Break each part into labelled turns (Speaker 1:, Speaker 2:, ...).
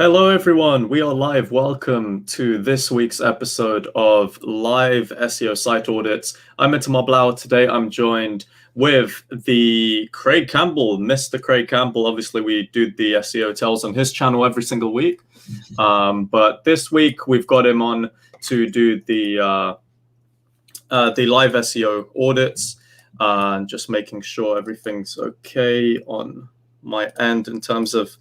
Speaker 1: Hello, everyone. We are live. Welcome to this week's episode of Live SEO Site Audits. I'm Itamar Blauer. Today, I'm joined with the Craig Campbell, Mr. Craig Campbell. Obviously, we do the SEO tells on his channel every single week. But this week, we've got him on to do the live SEO audits and just making sure everything's okay on my end in terms of.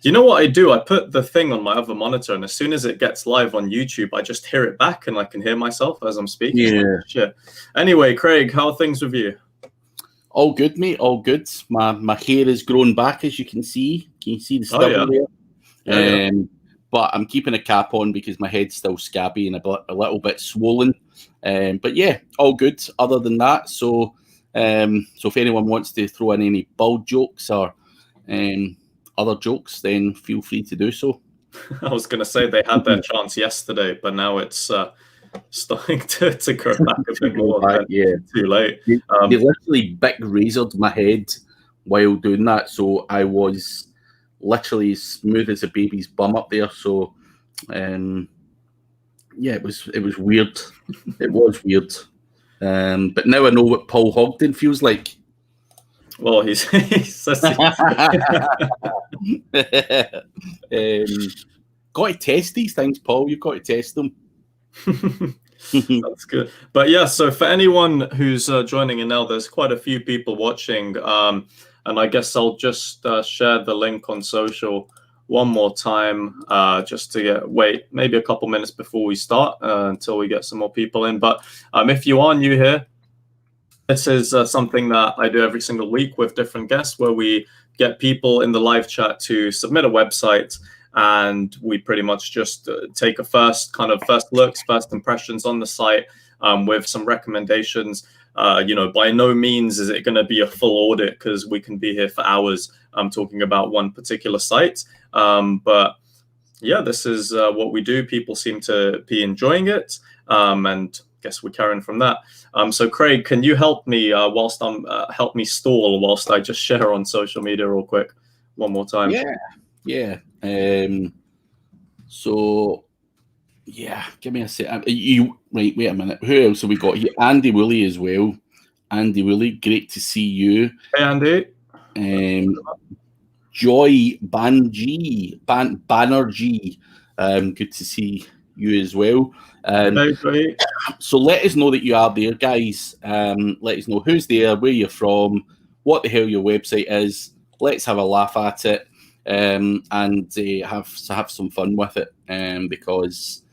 Speaker 1: You know what I do? I put the thing on my other monitor, and as soon as it gets live on YouTube, I just hear it back, and I can hear myself as I'm speaking.
Speaker 2: Yeah.
Speaker 1: Like, shit. Anyway, Craig, how are things with you?
Speaker 2: All good, mate. All good. My hair is grown back, as you can see. Can you see the stubble there?
Speaker 1: Yeah.
Speaker 2: But I'm keeping a cap on because my head's still scabby and a little bit swollen. But yeah, all good. Other than that, so if anyone wants to throw in any bald jokes or other jokes, then feel free to do so.
Speaker 1: I was going to say they had their chance yesterday, but now it's starting to go back a bit more.
Speaker 2: Yeah,
Speaker 1: too late.
Speaker 2: They literally big razored my head while doing that, so I was literally smooth as a baby's bum up there. So, yeah, it was weird. It was weird. But now I know what Paul Hogden feels like.
Speaker 1: Well, he's
Speaker 2: got to test these things, Paul. You've got to test them.
Speaker 1: That's good. But yeah, so for anyone who's joining in now, there's quite a few people watching. And I guess I'll just share the link on social one more time, just to wait maybe a couple minutes before we start until we get some more people in. But if you are new here, this is something that I do every single week with different guests, where we get people in the live chat to submit a website, and we pretty much just take a first looks, first impressions on the site with some recommendations. By no means is it going to be a full audit, because we can be here for hours talking about one particular site. But yeah, this is what we do. People seem to be enjoying it, and I guess we carry on from that. So Craig, can you help me help me stall whilst I just share on social media real quick one more time?
Speaker 2: Yeah. So yeah, give me a sec. Wait a minute. Who else have we got here? Andy Woolley as well. Andy Woolley, great to see you.
Speaker 1: Hey, Andy.
Speaker 2: Joy Banerjee, good to see you as well.
Speaker 1: Hey.
Speaker 2: So let us know that you are there, guys. Let us know who's there, where you're from, what the hell your website is. Let's have a laugh at it, and have some fun with it, because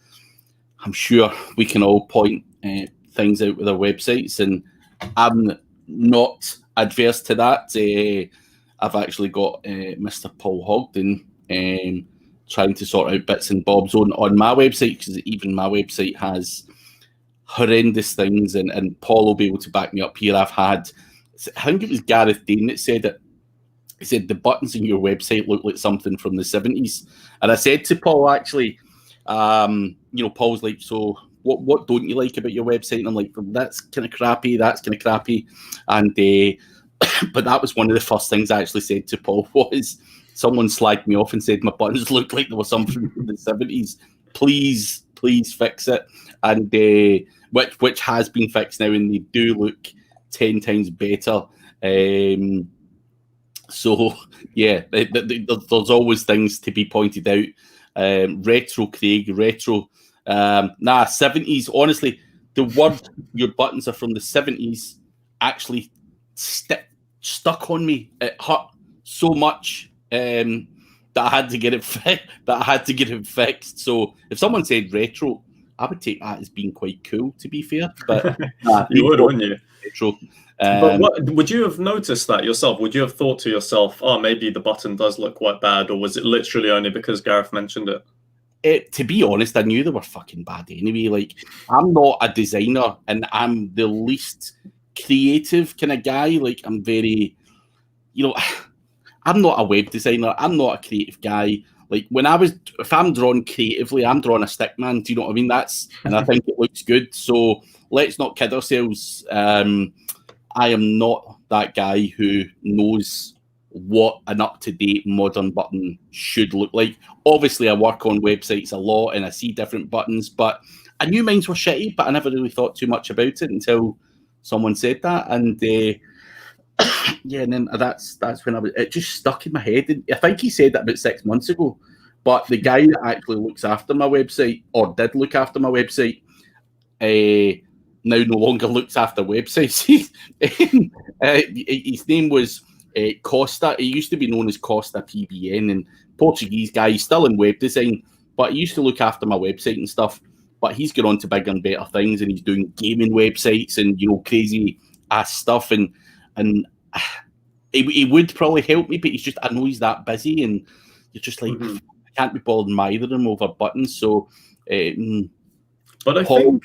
Speaker 2: I'm sure we can all point things out with our websites, and I'm not adverse to that. I've actually got Mr. Paul Hogden trying to sort out bits and bobs on my website, because even my website has horrendous things, and Paul will be able to back me up here. I think it was Gareth Dane that said it. He said the buttons in your website look like something from the 70s. And I said to Paul, actually, Paul's like, so what don't you like about your website? And I'm like, that's kind of crappy. And but that was one of the first things I actually said to Paul, was someone slagged me off and said my buttons looked like there was something from the 70s. Please fix it. And which has been fixed now, and they do look 10 times better. So yeah, there's always things to be pointed out. Retro, Craig, retro. 70s. Honestly, the word your buttons are from the 70s actually stuck on me. It hurt so much that I had to get it fixed. So if someone said retro, I would take that as being quite cool, to be fair. But
Speaker 1: you would, wouldn't you?
Speaker 2: Retro.
Speaker 1: But would you have noticed that yourself? Would you have thought to yourself, oh, maybe the button does look quite bad, or was it literally only because Gareth mentioned it?
Speaker 2: To be honest, I knew they were fucking bad anyway. Like, I'm not a designer, and I'm the least creative kind of guy. Like, I'm very, I'm not a web designer. I'm not a creative guy. Like, if I'm drawn creatively, I'm drawing a stick man. Do you know what I mean? And I think it looks good. So let's not kid ourselves. I am not that guy who knows what an up-to-date modern button should look like. Obviously, I work on websites a lot and I see different buttons, but I knew mine were shitty, but I never really thought too much about it until someone said that. And yeah, and then that's when it just stuck in my head. And I think he said that about 6 months ago, but the guy that actually looks after my website, or did look after my website, now no longer looks after websites. His name was Costa. He used to be known as Costa PBN, and Portuguese guy. He's still in web design, but he used to look after my website and stuff. But he's gone on to bigger and better things, and he's doing gaming websites and crazy ass stuff. And he would probably help me, but I know he's that busy, and you're just like, I can't be bothered mithering him over buttons. So,
Speaker 1: but I think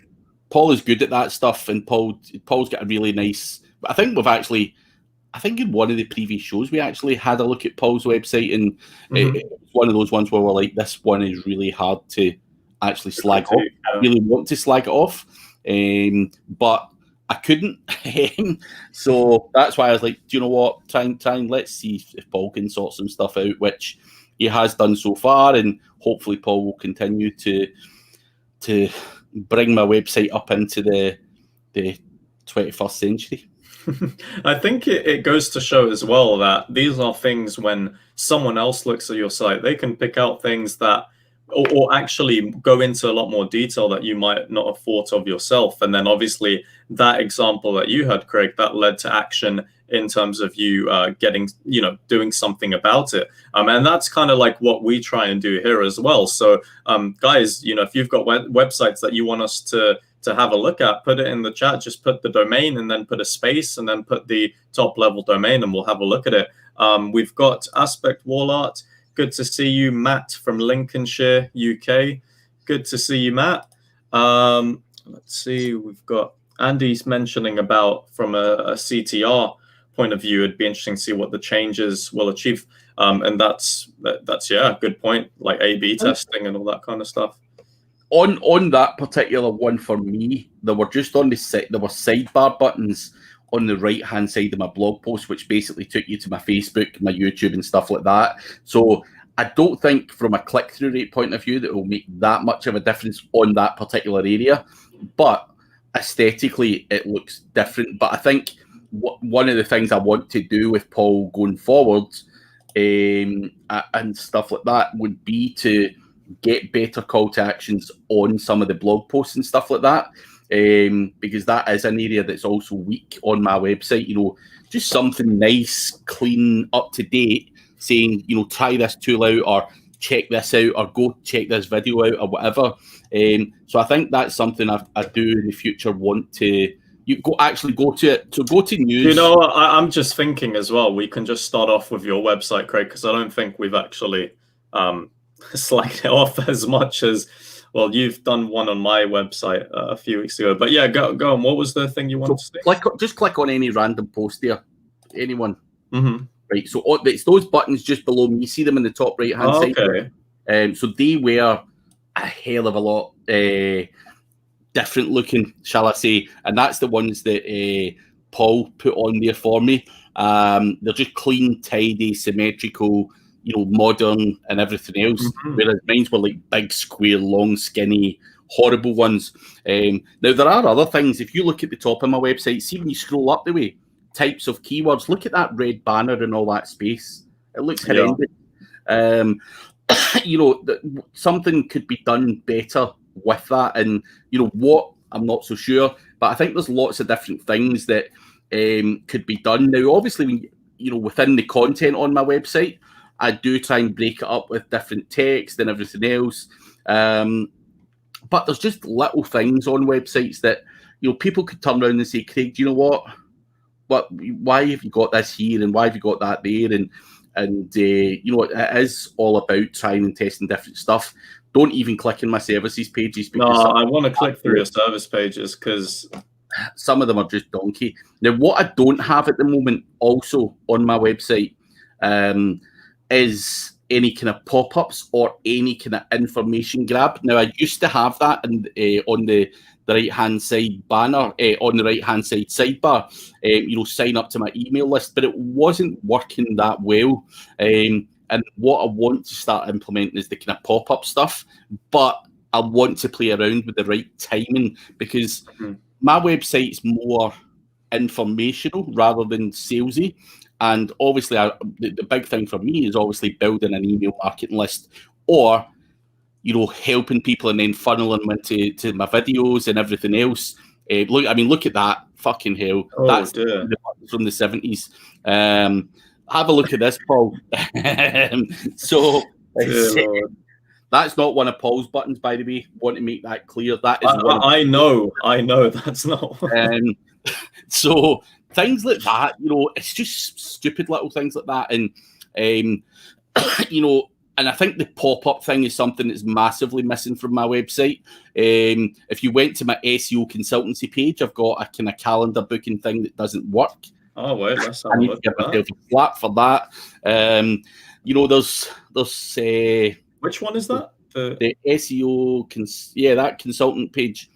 Speaker 2: Paul is good at that stuff, and Paul's got a really nice. I think in one of the previous shows we actually had a look at Paul's website, and it's one of those ones where we're like, this one is really hard to actually slag off. I really want to slag it off, but I couldn't. So that's why I was like, do you know what? Try and let's see if Paul can sort some stuff out, which he has done so far, and hopefully Paul will continue to bring my website up into the 21st century.
Speaker 1: I think it goes to show as well that these are things when someone else looks at your site, they can pick out things that, or actually go into a lot more detail that you might not have thought of yourself. And then obviously that example that you had, Craig, that led to action in terms of you getting, doing something about it. And that's kind of like what we try and do here as well. So guys, if you've got websites that you want us to have a look at, put it in the chat. Just put the domain and then put a space and then put the top level domain, and we'll have a look at it. We've got Aspect Wall Art. Good to see you, Matt from Lincolnshire, UK. Good to see you, Matt. Let's see. We've got Andy's mentioning about from a CTR point of view. It'd be interesting to see what the changes will achieve. And that's a good point, like A/B testing and all that kind of stuff.
Speaker 2: On that particular one for me, there were just on the site, there were sidebar buttons on the right hand side of my blog post, which basically took you to my Facebook, my YouTube, and stuff like that. So I don't think from a click-through rate point of view that it will make that much of a difference on that particular area, but aesthetically it looks different. But I think one of the things I want to do with Paul going forward and stuff like that would be to get better call to actions on some of the blog posts and stuff like that, because that is an area that's also weak on my website. Just something nice, clean, up to date, saying, try this tool out, or check this out, or go check this video out, or whatever. So I think that's something I do in the future want to go to it. So go to news.
Speaker 1: I'm just thinking as well, we can just start off with your website, Craig, because I don't think we've actually slagged it off as much as, well, you've done one on my website a few weeks ago. But yeah, go on. What was the thing you wanted to say?
Speaker 2: Just click on any random post there. Anyone. Right. So it's those buttons just below me. You see them in the top right hand side.
Speaker 1: Okay.
Speaker 2: So they were a hell of a lot different looking, shall I say? And that's the ones that Paul put on there for me. They're just clean, tidy, symmetrical, modern and everything else. Whereas mine were like big, square, long, skinny, horrible ones. Now there are other things. If you look at the top of my website, see when you scroll up the way, types of keywords, look at that red banner and all that space. It looks horrendous. Something could be done better with that. And what, I'm not so sure, but I think there's lots of different things that could be done. Now, obviously, within the content on my website, I do try and break it up with different text and everything else. But there's just little things on websites that, people could turn around and say, Craig, do you know what? Why have you got this here, and why have you got that there? And it is all about trying and testing different stuff. Don't even click in my services pages.
Speaker 1: No, I want to click through your service pages because
Speaker 2: some of them are just donkey. Now, what I don't have at the moment also on my website is any kind of pop-ups or any kind of information grab. Now, I used to have that on the right-hand side banner, on the right-hand side sidebar, sign up to my email list, but it wasn't working that well. And what I want to start implementing is the kind of pop-up stuff, but I want to play around with the right timing, because my website's more informational rather than salesy. And obviously, the big thing for me is obviously building an email marketing list, or helping people and then funneling them into my videos and everything else. Look at that! Fucking hell, that's from the 70s. Have a look at this, Paul. So that's not one of Paul's buttons, by the way. Want to make that clear. That is
Speaker 1: I know that's not.
Speaker 2: So things like that, it's just stupid little things like that, and and I think the pop-up thing is something that's massively missing from my website. If you went to my SEO consultancy page, I've got a kind of calendar booking thing that doesn't work.
Speaker 1: Oh wait, let's have
Speaker 2: I need to give myself a flat for that. There's
Speaker 1: which one is that?
Speaker 2: The SEO that consultant page.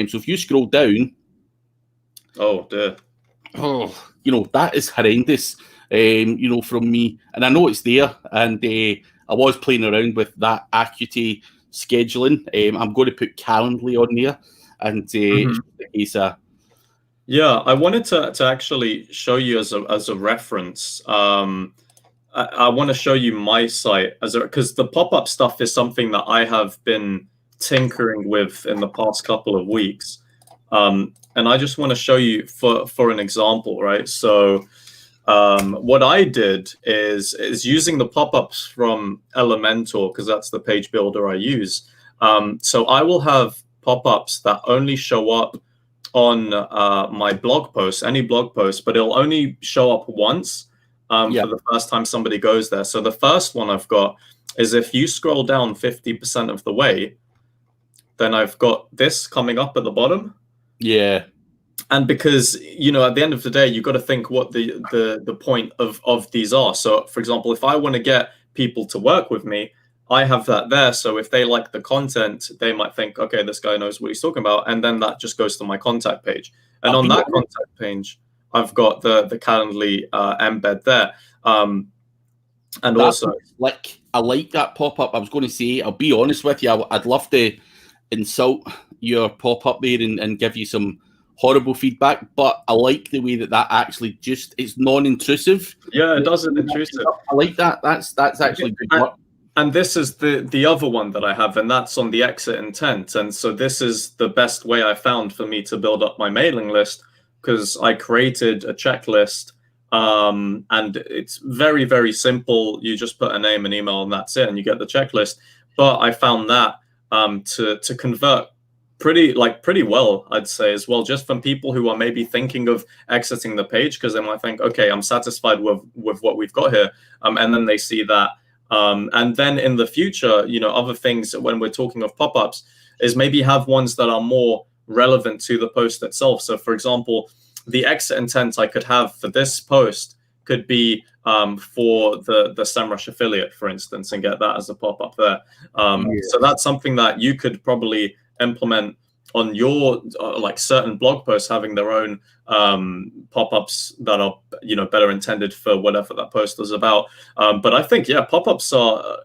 Speaker 2: So if you scroll down, that is horrendous. From me, and I know it's there, and I was playing around with that Acuity scheduling. I'm going to put Calendly on there, and
Speaker 1: I wanted to actually show you as a reference. I want to show you my site because the pop-up stuff is something that I have been tinkering with in the past couple of weeks, and I just want to show you for an example, right? So what I did is using the pop-ups from Elementor, because that's the page builder I use. So I will have pop-ups that only show up on my blog post, any blog post, but it'll only show up once for the first time somebody goes there. So the first one I've got is if you scroll down 50% of the way, then I've got this coming up at the bottom.
Speaker 2: Yeah.
Speaker 1: And because, at the end of the day, you've got to think what the point of these are. So, for example, if I want to get people to work with me, I have that there. So if they like the content, they might think, okay, this guy knows what he's talking about. And then that just goes to my contact page. And on that contact page, I've got the Calendly embed there. And that's also,
Speaker 2: I like that pop-up. I was going to say, I'll be honest with you, I'd love to insult your pop-up there and give you some horrible feedback, but I like the way that actually it's non-intrusive.
Speaker 1: Yeah, it doesn't intrusive.
Speaker 2: I like that. That's actually good work.
Speaker 1: And this is the other one that I have, and that's on the exit intent. And so this is the best way I found for me to build up my mailing list, because I created a checklist, and it's very, very simple. You just put a name and email, and that's it, and you get the checklist. But I found that to convert pretty well, I'd say, as well, just from people who are maybe thinking of exiting the page, because they might think, okay, I'm satisfied with what we've got here, and then they see that, and then in the future, other things when we're talking of pop-ups is maybe have ones that are more relevant to the post itself. So for example, the exit intent I could have for this post could be for the SEMrush affiliate, for instance, and get that as a pop-up there. So that's something that you could probably implement on your certain blog posts, having their own pop-ups that are better intended for whatever that post is about. But I think pop-ups are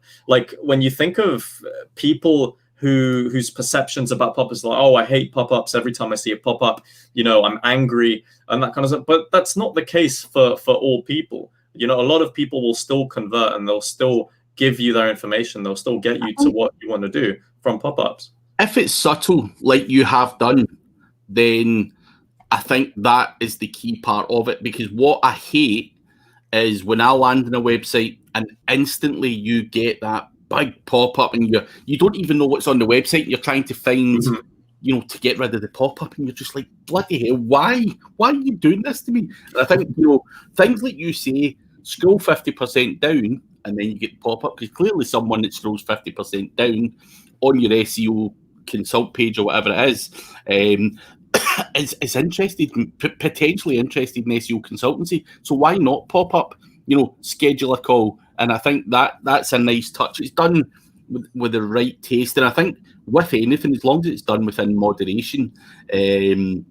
Speaker 1: when you think of people whose perceptions about pop-ups are like, oh, I hate pop-ups, every time I see a pop-up I'm angry and that kind of stuff. But that's not the case for all people. A lot of people will still convert, and they'll still give you their information, they'll still get you to what you want to do from pop-ups.
Speaker 2: If it's subtle, like you have done, then I think that is the key part of it. Because what I hate is when I land on a website and instantly you get that big pop-up, and you don't even know what's on the website. You're trying to find, to get rid of the pop-up, and you're just like, bloody hell, why are you doing this to me? And I think, things like you say, scroll 50% down, and then you get the pop-up, because clearly someone that scrolls 50% down on your SEO consult page or whatever it is interested, potentially interested in SEO consultancy. So why not pop up, schedule a call, And I think that's a nice touch. It's done with the right taste, and I think with anything, as long as it's done within moderation, and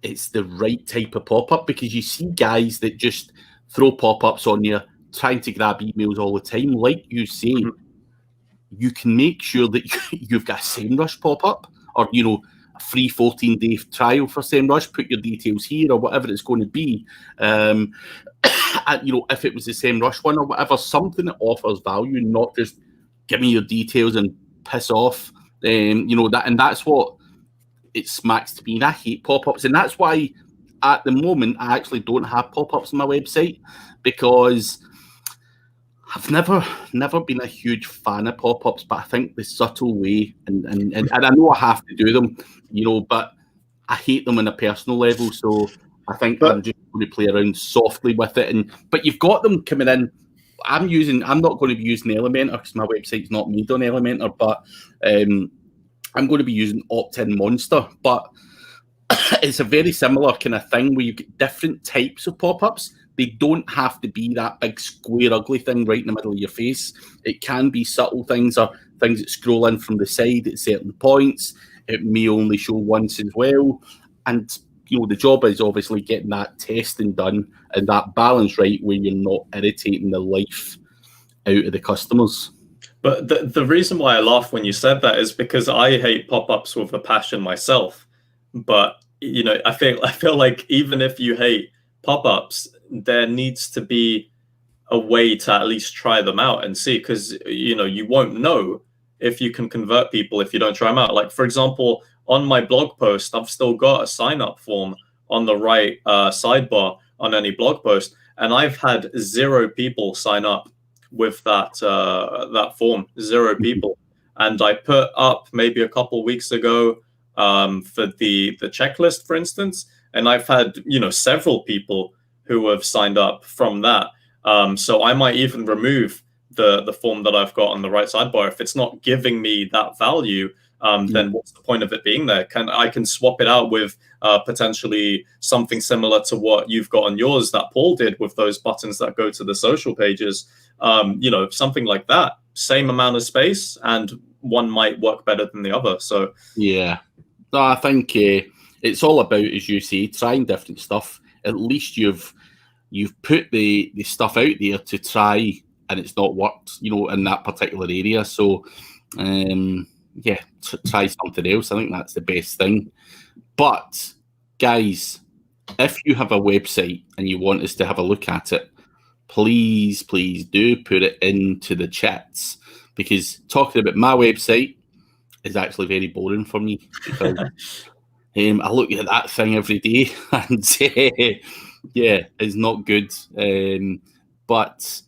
Speaker 2: it's the right type of pop-up, because you see guys that just throw pop-ups on you, trying to grab emails all the time. Like you say, you can make sure that you've got a SEMrush pop-up, or a free 14-day trial for SEMrush. Put your details here, or whatever it's going to be. And, if it was the SEMrush one or whatever, something that offers value, not just give me your details and piss off. And that's what it smacks to me. And I hate pop-ups, and that's why at the moment I actually don't have pop-ups on my website, because I've never been a huge fan of pop-ups, but I think the subtle way, and I know I have to do them, but I hate them on a personal level. So I think I'm just going to play around softly with it. But you've got them coming in. I'm not going to be using Elementor, because my website's not made on Elementor, but I'm going to be using Opt-in Monster. But it's a very similar kind of thing where you get different types of pop-ups. They don't have to be that big square ugly thing right in the middle of your face. It can be subtle things, or things that scroll in from the side at certain points. It may only show once as well. And the job is obviously getting that testing done and that balance right, where you're not irritating the life out of the customers.
Speaker 1: But the reason why I laugh when you said that is because I hate pop-ups with a passion myself. But I feel like even if you hate pop-ups, there needs to be a way to at least try them out and see, because you won't know if you can convert people if you don't try them out. Like, for example, on my blog post, I've still got a sign-up form on the right sidebar on any blog post, and I've had 0 people sign up with that form. 0 people. And I put up maybe a couple weeks ago for the checklist, for instance, and I've had several people who have signed up from that. So I might even remove the form that I've got on the right sidebar if it's not giving me that value. Then what's the point of it being there? I can swap it out with potentially something similar to what you've got on yours that Paul did with those buttons that go to the social pages. Something like that. Same amount of space, and one might work better than the other. So
Speaker 2: yeah, no, I think it's all about, as you say, trying different stuff. At least you've put the stuff out there to try, and it's not worked, in that particular area. So, try something else. I think that's the best thing. But guys, if you have a website and you want us to have a look at it, please do put it into the chats, because talking about my website is actually very boring for me, because I look at that thing every day and it's not good. But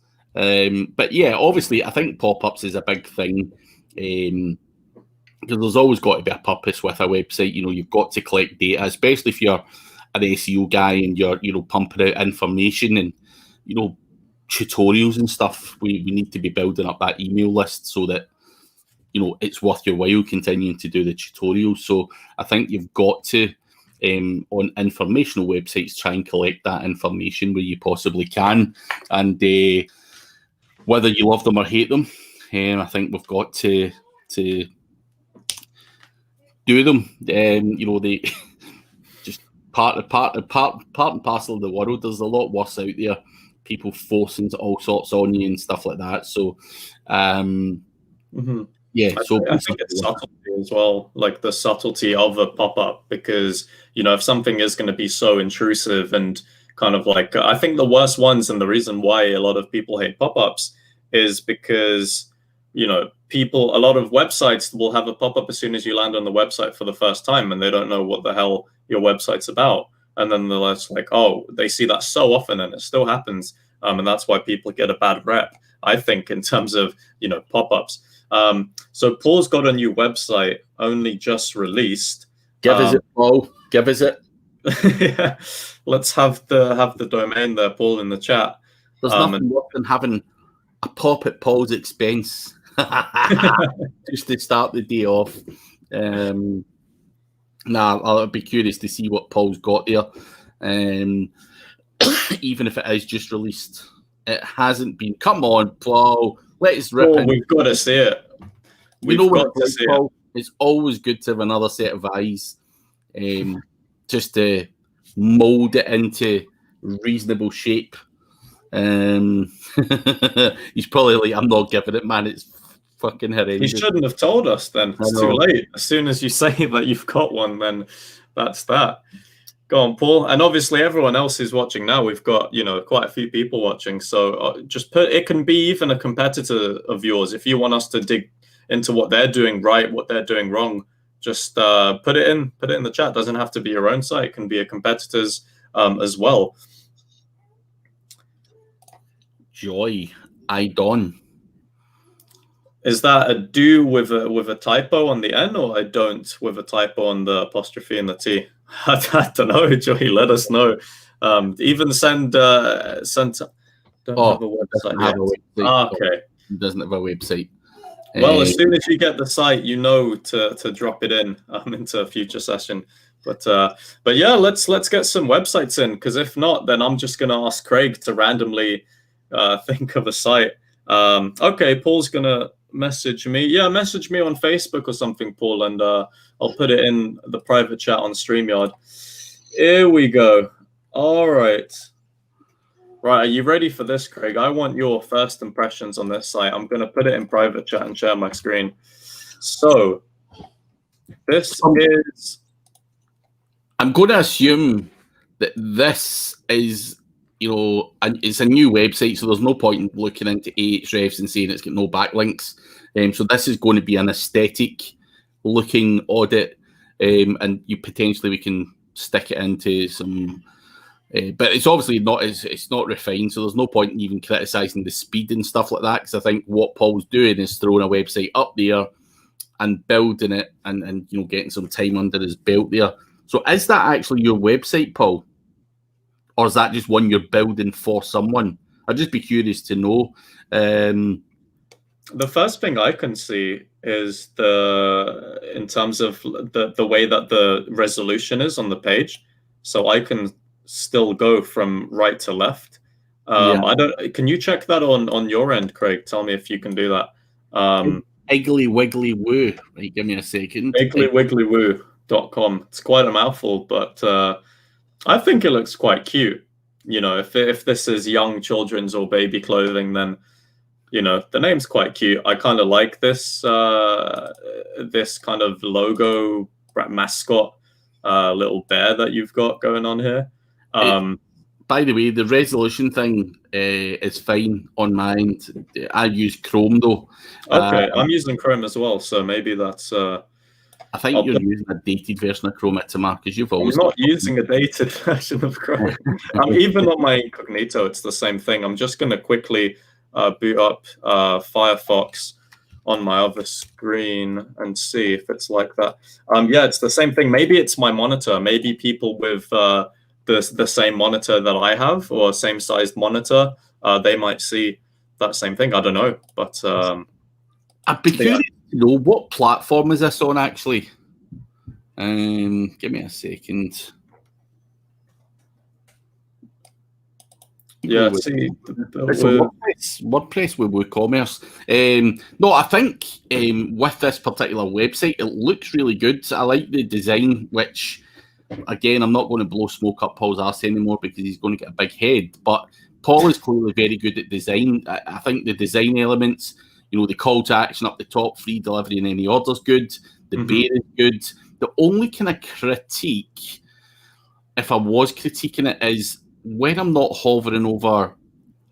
Speaker 2: yeah, obviously I think pop-ups is a big thing, because there's always got to be a purpose with a website. You've got to collect data, especially if you're an SEO guy and you're pumping out information and tutorials and stuff. We need to be building up that email list so that it's worth your while continuing to do the tutorials. So I think you've got to, on informational websites, try and collect that information where you possibly can. And whether you love them or hate them, I think we've got to do them. They just part and parcel of the world. There's a lot worse out there. People forcing all sorts on you and stuff like that. So, yeah.
Speaker 1: I think it's subtlety as well, like the subtlety of a pop-up, because if something is going to be so intrusive and kind of like, I think the worst ones, and the reason why a lot of people hate pop-ups is because a lot of websites will have a pop-up as soon as you land on the website for the first time, and they don't know what the hell your website's about. And then they're just like, oh, they see that so often, and it still happens. And that's why people get a bad rep, I think, in terms of, pop-ups. So Paul's got a new website only just released.
Speaker 2: Give us it, Paul. Give us it.
Speaker 1: Yeah. Let's have the domain there, Paul, in the chat.
Speaker 2: There's nothing worse than having a pop at Paul's expense just to start the day off. I'll be curious to see what Paul's got there. Even if it is just released. it hasn't been. Come on, Paul. Let us rip
Speaker 1: Oh,
Speaker 2: in.
Speaker 1: we've got to see it.
Speaker 2: We know got to see it. It's always good to have another set of eyes, just to mould it into reasonable shape. He's probably like, I'm not giving it, man. It's fucking horrendous.
Speaker 1: You shouldn't have told us then. It's too late. As soon as you say that you've got one, then that's that. Go on, Paul. And obviously everyone else who's watching now, we've got, quite a few people watching. So just it can be even a competitor of yours. If you want us to dig into what they're doing right, what they're doing wrong, just put it in the chat. It doesn't have to be your own site. It can be a competitor's as well.
Speaker 2: Joy, I don't.
Speaker 1: Is that a do with a typo on the N, or I don't with a typo on the apostrophe and the T? I don't know, Joey. Let us know. Even send. Don't have a website yet. Okay.
Speaker 2: It doesn't have a website.
Speaker 1: Well, as soon as you get the site, to drop it in into a future session. But yeah, let's get some websites in, because if not, then I'm just gonna ask Craig to randomly think of a site. Okay, Paul's gonna message me. Yeah, message me on Facebook or something, Paul, and I'll put it in the private chat on StreamYard. Here we go. All right. Right, are you ready for this, Craig? I want your first impressions on this site. I'm going to put it in private chat and share my screen. So, this is...
Speaker 2: I'm going to assume that this is, it's a new website, so there's no point in looking into Ahrefs and saying it's got no backlinks. So this is going to be an aesthetic-looking audit, and we can stick it into some... but it's obviously not it's not refined, so there's no point in even criticising the speed and stuff like that, because I think what Paul's doing is throwing a website up there and building it and getting some time under his belt there. So is that actually your website, Paul? Or is that just one you're building for someone? I'd just be curious to know.
Speaker 1: The first thing I can see is in terms of the way that the resolution is on the page. So I can still go from right to left. Can you check that on your end, Craig? Tell me if you can do that.
Speaker 2: Iggly Wiggly Woo. Right, give me a second.
Speaker 1: igglywiggly.com. It's quite a mouthful, but I think it looks quite cute. If this is young children's or baby clothing, then the name's quite cute. I kind of like this this kind of logo mascot little bear that you've got going on here.
Speaker 2: By the way, the resolution thing is fine on my end. I use Chrome though.
Speaker 1: Okay, I'm using Chrome as well, so maybe that's.
Speaker 2: I think you're using a dated version of Chrome, Itamar, because you've always.
Speaker 1: I'm not using a dated version of Chrome. Even on my incognito, it's the same thing. I'm just going to quickly boot up Firefox on my other screen and see if it's like that. Yeah, it's the same thing. Maybe it's my monitor. Maybe people with the same monitor that I have, or same sized monitor, they might see that same thing. I don't know, but
Speaker 2: I'd be curious to know, what platform is this on actually? Give me a second.
Speaker 1: Yeah, see,
Speaker 2: WordPress with WooCommerce. No, I think with this particular website, it looks really good. I like the design, which, again, I'm not going to blow smoke up Paul's arse anymore because he's going to get a big head. But Paul is clearly very good at design. I think the design elements, the call to action up the top, free delivery in any order is good. The bear is good. The only kind of critique, if I was critiquing it, is when I'm not hovering over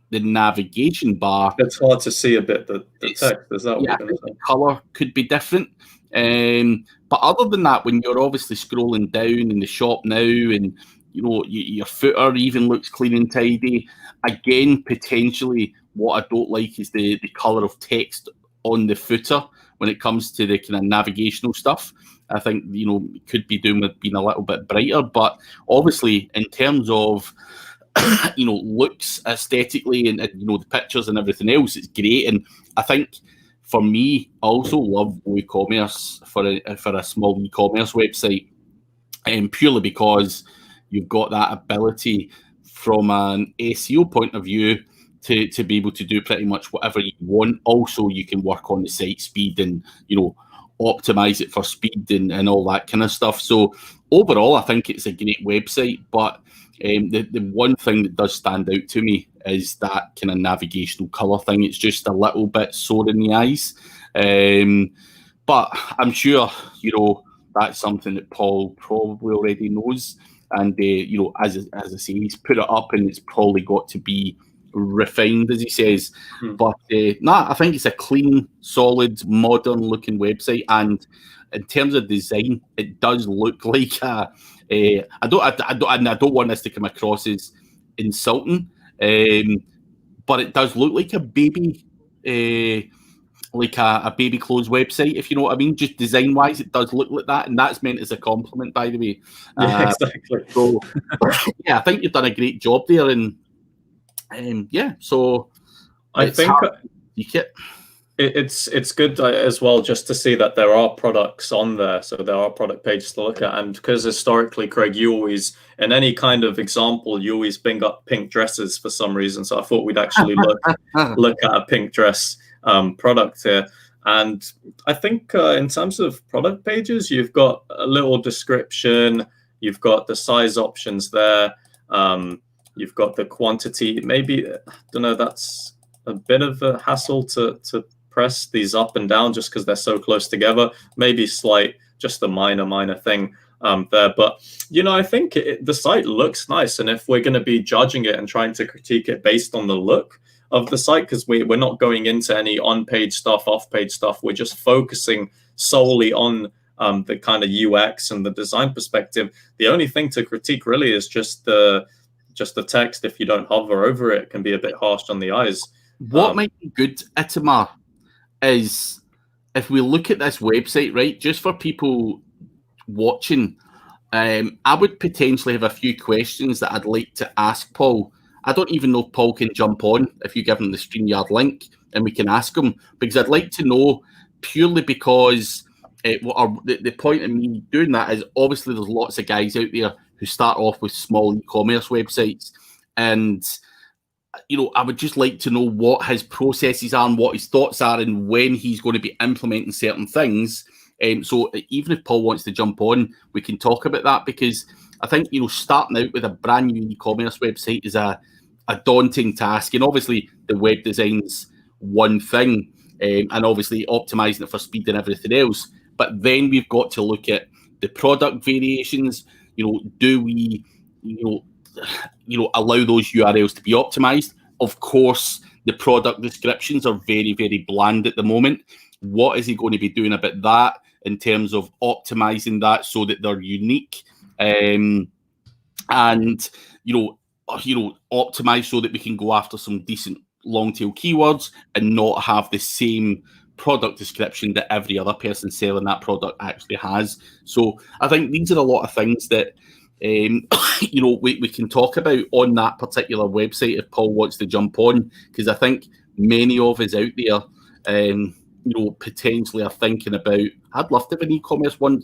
Speaker 2: the navigation bar.
Speaker 1: It's hard to see a bit the text. Is that what you're going to say?
Speaker 2: The colour could be different. But other than that, when you're obviously scrolling down in the shop now, and your footer even looks clean and tidy. Again, potentially, what I don't like is the colour of text on the footer when it comes to the kind of navigational stuff. I think could be doing with being a little bit brighter. But obviously, in terms of looks aesthetically and the pictures and everything else, it's great. And I think, for me, I also love WooCommerce for a small e-commerce website, purely because you've got that ability from an SEO point of view to be able to do pretty much whatever you want. Also, you can work on the site speed and, optimize it for speed and all that kind of stuff. So overall, I think it's a great website, but the one thing that does stand out to me is that kind of navigational color thing. It's just a little bit sore in the eyes. But I'm sure, that's something that Paul probably already knows. And, as I say, he's put it up and it's probably got to be refined, as he says. But I think it's a clean, solid, modern looking website. And in terms of design, it does look like I don't want this to come across as insulting, but it does look like a baby, like a baby clothes website, if you know what I mean. Just design wise, it does look like that, and that's meant as a compliment, by the way.
Speaker 1: Yeah, exactly.
Speaker 2: So I think you've done a great job there, and so
Speaker 1: I think
Speaker 2: it's
Speaker 1: it's good as well just to see that there are products on there, so there are product pages to look at. And because historically, Craig, you always, in any kind of example, you always bring up pink dresses for some reason, so I thought we'd actually look at a pink dress product here. And I think in terms of product pages, you've got a little description, you've got the size options there, you've got the quantity. Maybe, I don't know, that's a bit of a hassle to press these up and down just because they're so close together. Maybe just a minor thing there. But, I think the site looks nice. And if we're going to be judging it and trying to critique it based on the look of the site, because we're not going into any on-page stuff, off-page stuff, we're just focusing solely on the kind of UX and the design perspective. The only thing to critique really is just the text. If you don't hover over it, it can be a bit harsh on the eyes.
Speaker 2: What might be good, Itamar, is if we look at this website, right, just for people watching, I would potentially have a few questions that I'd like to ask Paul. I don't even know if Paul can jump on if you give him the StreamYard link and we can ask him, because I'd like to know, purely because the point of me doing that is obviously there's lots of guys out there who start off with small e-commerce websites, and I would just like to know what his processes are and what his thoughts are and when he's going to be implementing certain things. So even if Paul wants to jump on, we can talk about that, because I think, starting out with a brand new e-commerce website is a daunting task. And obviously the web design's one thing, and obviously optimizing it for speed and everything else. But then we've got to look at the product variations. Do we, allow those URLs to be optimized? Of course, the product descriptions are very, very bland at the moment. What is he going to be doing about that in terms of optimizing that so that they're unique, and optimize so that we can go after some decent long tail keywords and not have the same product description that every other person selling that product actually has. So I think these are a lot of things that we can talk about on that particular website if Paul wants to jump on, because I think many of us out there potentially are thinking about, I'd love to have an e-commerce one.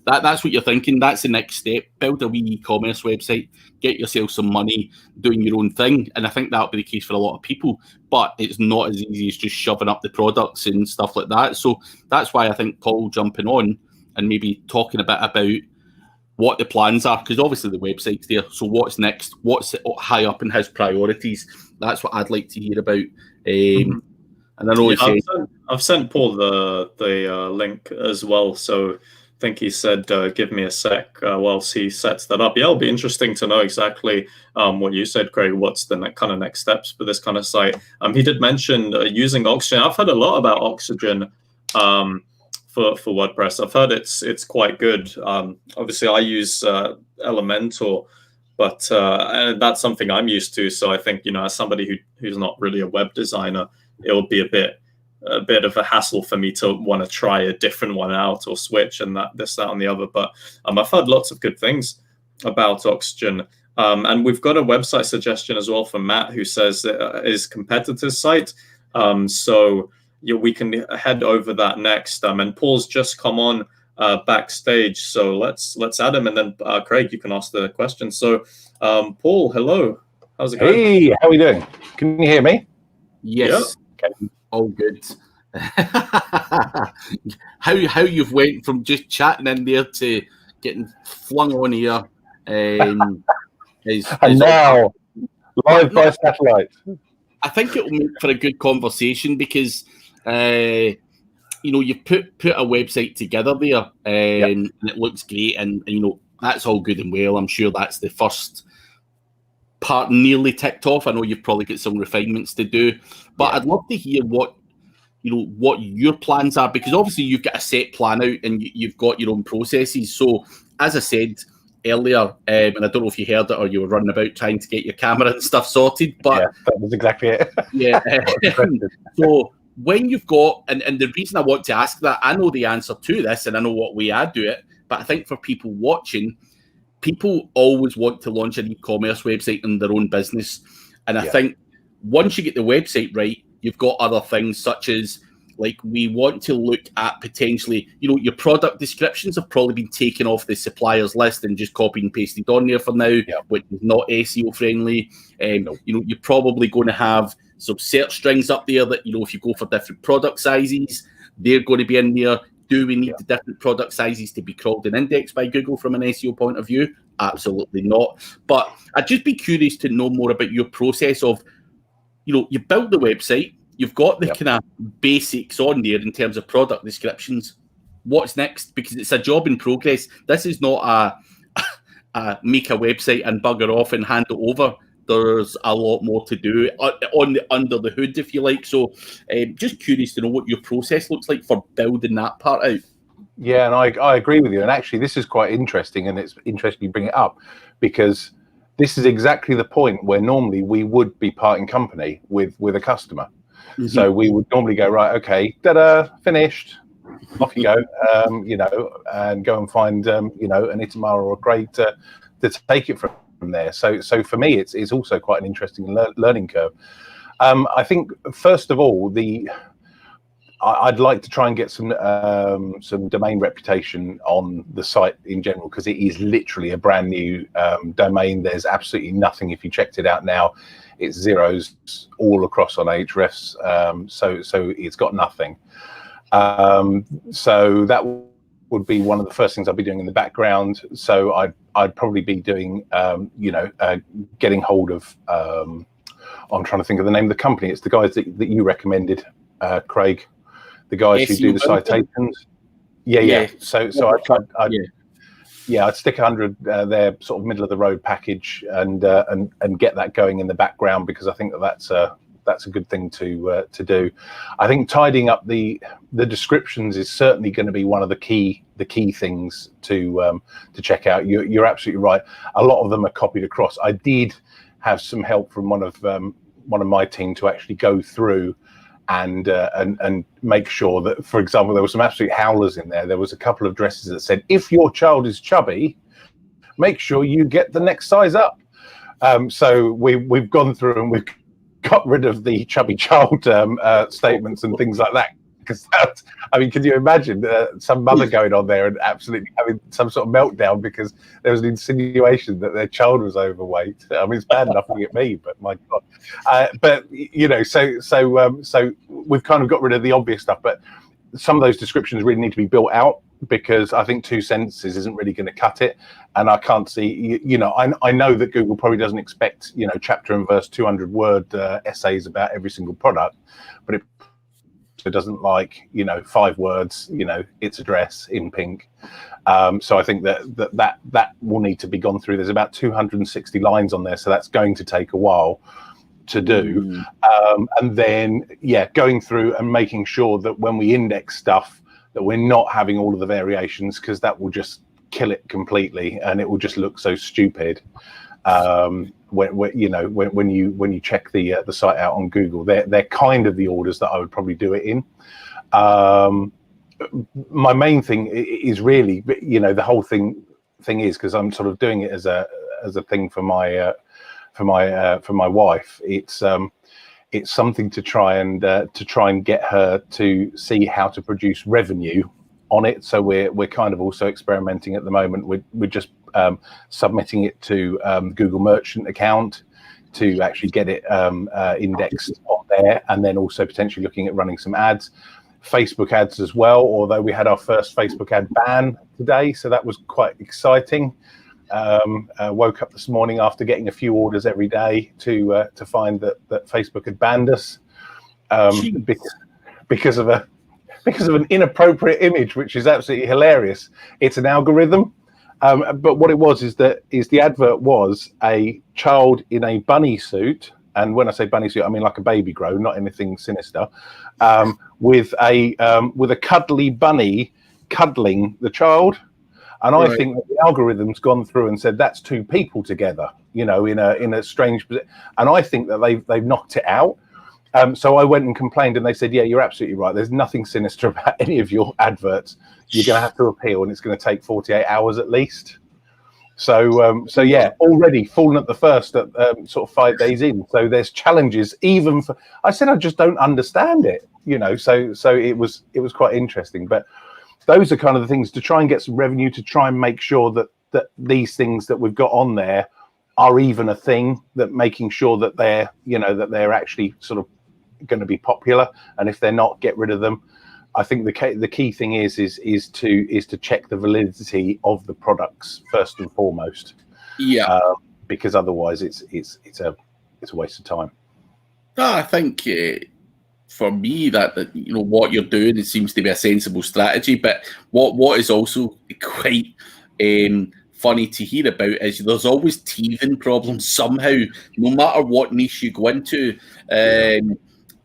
Speaker 2: That's what you're thinking. That's the next step. Build a wee e-commerce website, get yourself some money doing your own thing. And I think that'll be the case for a lot of people, but it's not as easy as just shoving up the products and stuff like that. So that's why I think Paul jumping on and maybe talking a bit about what the plans are, because obviously the website's there. So what's next? What's high up in his priorities? That's what I'd like to hear about. And I know
Speaker 1: I've sent Paul the link as well. So I think he said, give me a sec whilst he sets that up. Yeah, it'll be interesting to know exactly what you said, Craig. What's the kind of next steps for this kind of site? He did mention using Oxygen. I've heard a lot about Oxygen for WordPress. I've heard it's quite good. Obviously, I use Elementor, but and that's something I'm used to. So I think, as somebody who's not really a web designer, it will be a bit of a hassle for me to want to try a different one out or switch and that, and the other. But I've heard lots of good things about Oxygen. And we've got a website suggestion as well from Matt, who says his competitor's site. So we can head over that next. And Paul's just come on backstage. So let's add him. And then Craig, you can ask the question. So Paul, hello. How's it going?
Speaker 3: Hey, how are we doing? Can you hear me?
Speaker 2: Yes, all good. How you've went from just chatting in there to getting flung on here, is
Speaker 3: now live by satellite.
Speaker 2: I think it will make for a good conversation because you put a website together there, and it looks great, and that's all good and well. I'm sure that's the first part nearly ticked off. I know you've probably got some refinements to do, but I'd love to hear what your plans are, because obviously you've got a set plan out and you've got your own processes. So as I said earlier, and I don't know if you heard it or you were running about trying to get your camera and stuff sorted, but
Speaker 3: that was exactly it.
Speaker 2: So when you've got, and the reason I want to ask that, I know the answer to this and I know what way I do it, but I think for people watching, people always want to launch an e-commerce website in their own business. And I think once you get the website right, you've got other things such as, like, we want to look at potentially, your product descriptions have probably been taken off the suppliers list and just copied and pasted on there for now, which is not SEO friendly. You're probably going to have some search strings up there that, if you go for different product sizes, they're going to be in there. Do we need the different product sizes to be crawled and indexed by Google from an SEO point of view? Absolutely not. But I'd just be curious to know more about your process of, you built the website, you've got the kind of basics on there in terms of product descriptions. What's next? Because it's a job in progress. This is not a make a website and bugger off and hand it over. There's a lot more to do under the hood, if you like. So just curious to know what your process looks like for building that part out.
Speaker 3: Yeah, and I agree with you. And actually, this is quite interesting, and it's interesting you bring it up, because this is exactly the point where normally we would be parting company with a customer. Mm-hmm. So we would normally go, right, okay, finished, off you go, and go and find, an Itamar or a Craig to take it from there. So for me, it's also quite an interesting learning curve. I think first of all, I'd like to try and get some domain reputation on the site in general, because it is literally a brand new domain. There's absolutely nothing. If you checked it out now, it's zeros all across on Ahrefs. So it's got nothing. So that would be one of the first things I'd be doing in the background. So I'd probably be doing, getting hold of, I'm trying to think of the name of the company. It's the guys that you recommended, Craig, the guys who do the citations. Yeah. So I'd stick 100 there, sort of middle of the road package, and get that going in the background, because I think that's a good thing to do. I think tidying up the descriptions is certainly going to be one of the key things to check out. You're absolutely right. A lot of them are copied across. I did have some help from one of my team to actually go through and make sure that, for example, there were some absolute howlers in there. There was a couple of dresses that said, if your child is chubby, make sure you get the next size up. So we've gone through and we've got rid of the chubby child statements and things like that. Because can you imagine some mother going on there and absolutely having some sort of meltdown because there was an insinuation that their child was overweight? It's bad enough to get me, but my God. So we've kind of got rid of the obvious stuff, but some of those descriptions really need to be built out, because I think 2 sentences isn't really going to cut it. And I can't see, I know that Google probably doesn't expect, chapter and verse 200-word essays about every single product, but it doesn't like 5 words, its address in pink. So I think that will need to be gone through. There's about 260 lines on there, so that's going to take a while to do. And then going through and making sure that when we index stuff, that we're not having all of the variations, because that will just kill it completely and it will just look so stupid. When you check the site out on Google, they're kind of the orders that I would probably do it in. My main thing is really, the whole thing is, because I'm sort of doing it as a thing for my wife. It's something to try and get her to see how to produce revenue on it. So we're kind of also experimenting at the moment. We're just submitting it to Google Merchant account, to actually get it indexed on there, and then also potentially looking at running some ads, Facebook ads as well, although we had our first Facebook ad ban today, so that was quite exciting. Woke up this morning after getting a few orders every day to find that Facebook had banned us because of an inappropriate image, which is absolutely hilarious. It's an algorithm, but what it was is the advert was a child in a bunny suit, and when I say bunny suit, I mean like a baby grow, not anything sinister, with a cuddly bunny cuddling the child. And I think that the algorithm's gone through and said that's two people together, in a strange position. And I think that they've knocked it out. So I went and complained, and they said, yeah, you're absolutely right. There's nothing sinister about any of your adverts. You're going to have to appeal, and it's going to take 48 hours at least. So yeah, already fallen at the first at sort of 5 days in. So there's challenges even for. I said I just don't understand it, So it was quite interesting, but. Those are kind of the things to try and get some revenue, to try and make sure that these things that we've got on there are even a thing, that making sure that they're actually sort of going to be popular. And if they're not, get rid of them. I think the key thing is to check the validity of the products first and foremost. Yeah. Because otherwise it's a waste of time.
Speaker 2: I think for me, that what you're doing, it seems to be a sensible strategy. But what is also quite funny to hear about is there's always teething problems somehow, no matter what niche you go into.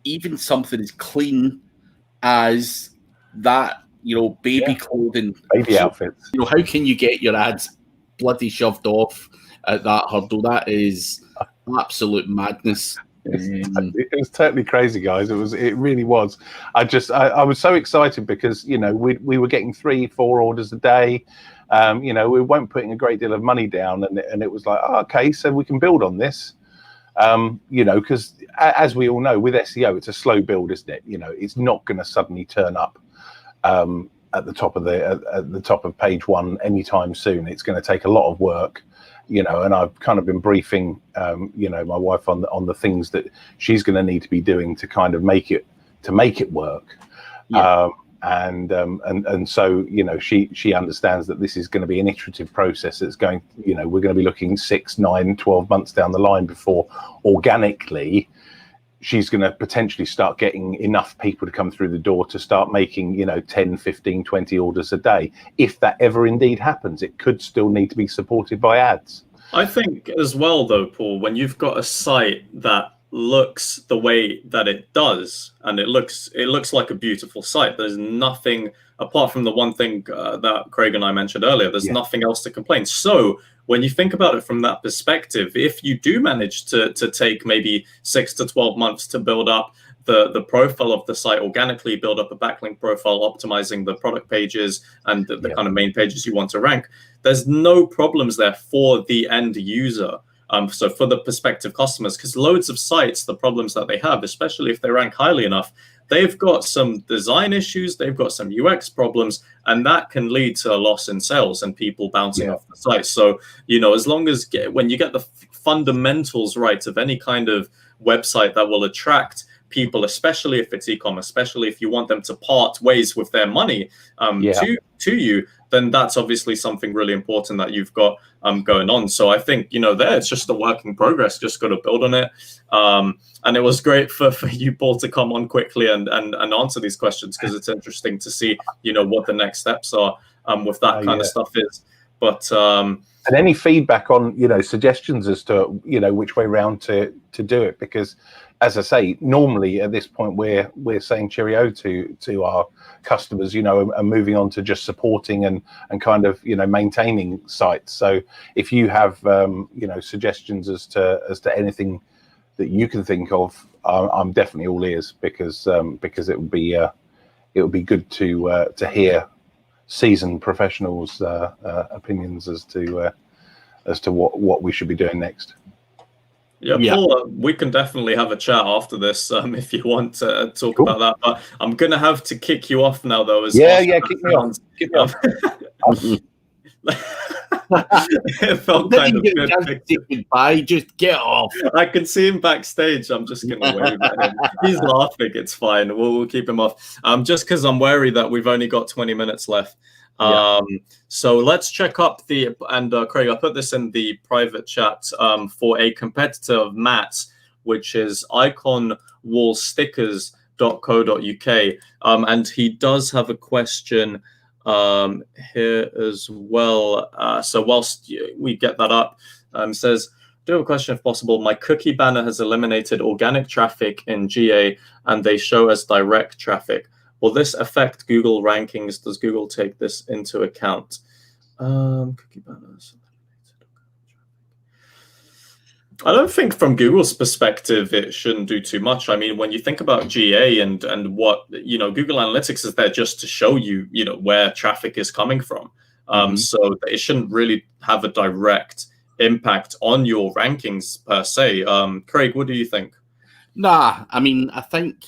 Speaker 2: Even something as clean as that, baby clothing,
Speaker 3: baby outfits.
Speaker 2: How can you get your ads bloody shoved off at that hurdle? That is absolute madness.
Speaker 3: It was totally crazy, guys. It really was. I was so excited because we were getting 3-4 orders a day. We weren't putting a great deal of money down, and it was like, okay, so we can build on this. Because as we all know, with SEO, it's a slow build, isn't it? It's not going to suddenly turn up at the top of page one anytime soon. It's going to take a lot of work. And I've kind of been briefing, my wife on the things that she's going to need to be doing to kind of make it work. Yeah. And so, she understands that this is going to be an iterative process. It's going, we're going to be looking 6, 9, 12 months down the line before organically she's going to potentially start getting enough people to come through the door to start making, 10, 15, 20 orders a day. If that ever indeed happens, it could still need to be supported by ads.
Speaker 1: I think as well, though, Paul, when you've got a site that looks the way that it does, and it looks like a beautiful site, there's nothing apart from the one thing that Craig and I mentioned earlier, there's nothing else to complain. So when you think about it from that perspective, if you do manage to take maybe 6 to 12 months to build up the profile of the site organically, build up a backlink profile, optimizing the product pages and the kind of main pages you want to rank, there's no problems there for the end user. So for the prospective customers, because loads of sites, the problems that they have, especially if they rank highly enough, they've got some design issues, they've got some UX problems, and that can lead to a loss in sales and people bouncing off the site. So, as long as when you get the fundamentals right of any kind of website that will attract people, especially if it's e-commerce, especially if you want them to part ways with their money to you, then that's obviously something really important that you've got going on. So I think, there it's just a work in progress, just got to build on it. And it was great for you, Paul, to come on quickly and answer these questions, because it's interesting to see, what the next steps are with that kind of stuff is. But
Speaker 3: and any feedback on, suggestions as to, which way round to do it, because as I say, normally at this point we're saying cheerio to our customers, and moving on to just supporting and kind of, maintaining sites. So if you have, suggestions as to anything that you can think of, I'm definitely all ears, because it would be good to hear seasoned professionals' opinions as to what we should be doing next.
Speaker 1: Yeah, Paul, we can definitely have a chat after this if you want to talk about that. But I'm going to have to kick you off now, though.
Speaker 3: Kick me off.
Speaker 1: It felt kind of good.
Speaker 2: Goodbye, just get off.
Speaker 1: I can see him backstage. I'm just going to wave at him. He's laughing. It's fine. We'll keep him off. Just because I'm wary that we've only got 20 minutes left. So let's check up Craig, I put this in the private chat for a competitor of Matt's, which is iconwallstickers.co.uk. And he does have a question here as well. So whilst we get that up, says, do have a question if possible. My cookie banner has eliminated organic traffic in GA and they show as direct traffic. Will this affect Google rankings? Does Google take this into account? Cookie banners. I don't think from Google's perspective, it shouldn't do too much. I mean, when you think about GA and what, Google Analytics is there just to show you, where traffic is coming from. So it shouldn't really have a direct impact on your rankings per se. Craig, what do you think?
Speaker 2: Nah, I mean, I think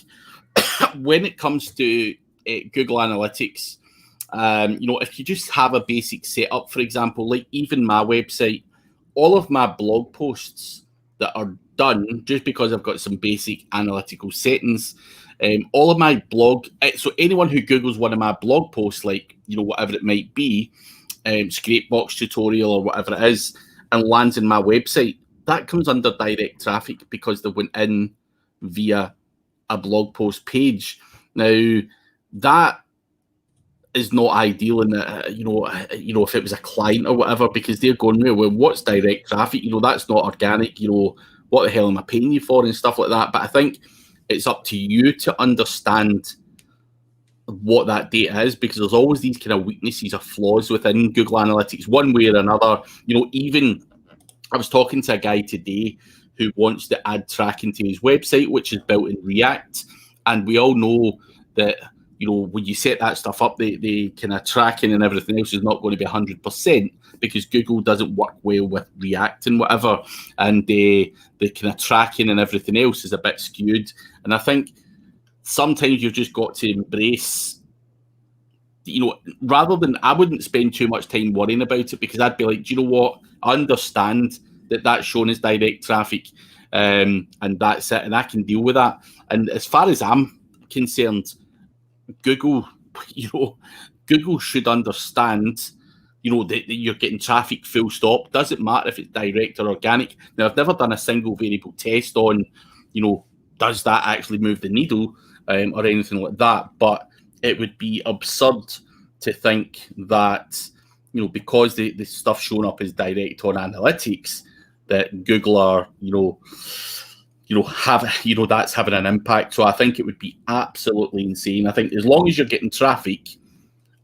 Speaker 2: when it comes to Google Analytics, if you just have a basic setup, for example, like even my website, all of my blog posts that are done, just because I've got some basic analytical settings, all of my blog, so anyone who Googles one of my blog posts, like, whatever it might be, scrapebox tutorial or whatever it is, and lands in my website, that comes under direct traffic because they went in via a blog post page. Now, that is not ideal in if it was a client or whatever, because they're going, well, what's direct traffic? That's not organic. What the hell am I paying you for and stuff like that? But I think it's up to you to understand what that data is, because there's always these kind of weaknesses or flaws within Google Analytics, one way or another. Even I was talking to a guy today who wants to add tracking to his website, which is built in React. And we all know that, when you set that stuff up, the kind of tracking and everything else is not going to be 100% because Google doesn't work well with React and whatever. And the kind of tracking and everything else is a bit skewed. And I think sometimes you've just got to embrace, rather than, I wouldn't spend too much time worrying about it, because I'd be like, do you know what? I understand that that's shown as direct traffic, and that's it, and I can deal with that. And as far as I'm concerned, Google should understand, that you're getting traffic full stop. Doesn't matter if it's direct or organic. Now, I've never done a single variable test on, does that actually move the needle or anything like that? But it would be absurd to think that, because the stuff showing up as direct on analytics, that Google are, that's having an impact. So I think it would be absolutely insane. I think as long as you're getting traffic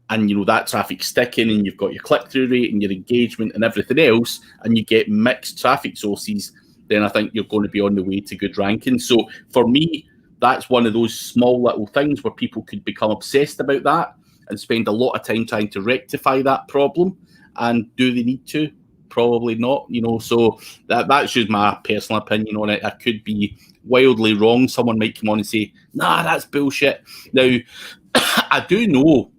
Speaker 2: and, that traffic's sticking and you've got your click-through rate and your engagement and everything else, and you get mixed traffic sources, then I think you're going to be on the way to good ranking. So for me, that's one of those small little things where people could become obsessed about that and spend a lot of time trying to rectify that problem. And do they need to? Probably not, so that's just my personal opinion on it. I could be wildly wrong. Someone might come on and say, nah, that's bullshit. Now, I do know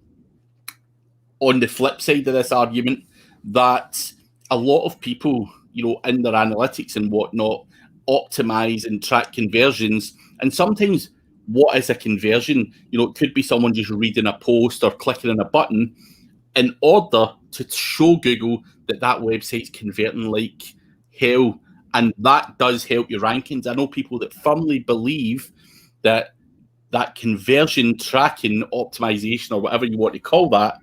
Speaker 2: on the flip side of this argument that a lot of people, in their analytics and whatnot, optimize and track conversions. And sometimes what is a conversion? It could be someone just reading a post or clicking on a button in order to show Google that website's converting like hell. And that does help your rankings. I know people that firmly believe that conversion tracking optimization, or whatever you want to call that,